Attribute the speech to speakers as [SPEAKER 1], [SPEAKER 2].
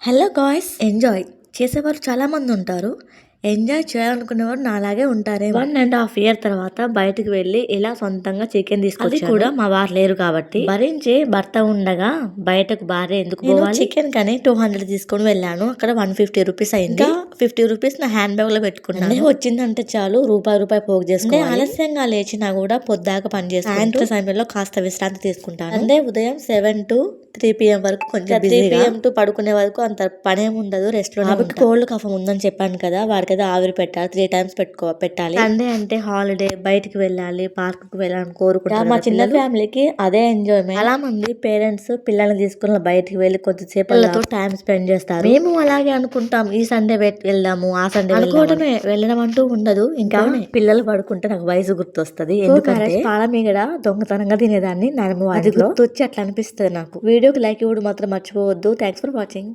[SPEAKER 1] Hello guys, enjoy చేసేవారు చాలామంది ఉంటారు. ఎంజాయ్ చేయాలనుకునేవారు నాలాగే ఉంటారే. 1.5 year తర్వాత బయటకు వెళ్ళి ఇలా సొంతంగా చికెన్ తీసుకొచ్చాను. కూడా మా వారు లేరు కాబట్టి భరించి భర్త ఉండగా బయటకు భార్య ఎందుకు పోవాలి. చికెన్ కని 200 తీసుకొని వెళ్ళాను. అక్కడ 150 రూపీస్ అయింది. 50 రూపీస్ నా హ్యాండ్ బ్యాగ్ లో పెట్టుకున్నాను. వచ్చిందంటే చాలు రూపాయి పోగు చేసుకోవాలి. ఆలస్యంగా లేచినా కూడా పొద్దాక పని చేస్తాను. సాయంత్రం సమయంలో కాస్త విశ్రాంతి తీసుకుంటాను. అంటే ఉదయం 7 to 3 PM వరకు కొంచెం 3 PM టు పడుకునే వరకు అంత పనేం ఉండదు. రెస్ట్ లో కోల్డ్ కఫం ఉందని చెప్పాను కదా, వారికి అయితే ఆవిరి పెట్టాలి. 3 times పెట్టాలి. సండే అంటే హాలిడే, బయటికి వెళ్ళాలి, పార్క్ కు వెళ్ళాలని కోరుకుంటారు. మా చిన్న ఫ్యామిలీకి అదే ఎంజాయ్మెంట్. చాలా మంది పేరెంట్స్ పిల్లల్ని తీసుకుని బయటికి వెళ్ళి కొద్దిసేపు వాళ్ళతో టైం స్పెండ్ చేస్తారు. మేము అలాగే అనుకుంటాం, ఈ సండే వెళ్దాము, ఆ సండే అనుకోవడమే, వెళ్ళడం అంటూ ఉండదు. ఇంకా పిల్లలు పడుకుంటే నాకు వయసు గుర్తొస్తుంది. ఎందుకంటే పాలమీగడ దొంగతనంగా తినేదాన్ని. అది గుర్తొచ్చి అట్లా అనిపిస్తుంది నాకు. వీడియోకి లైక్ ఇవ్వడం మాత్రం మర్చిపోవద్దు. Thanks for watching.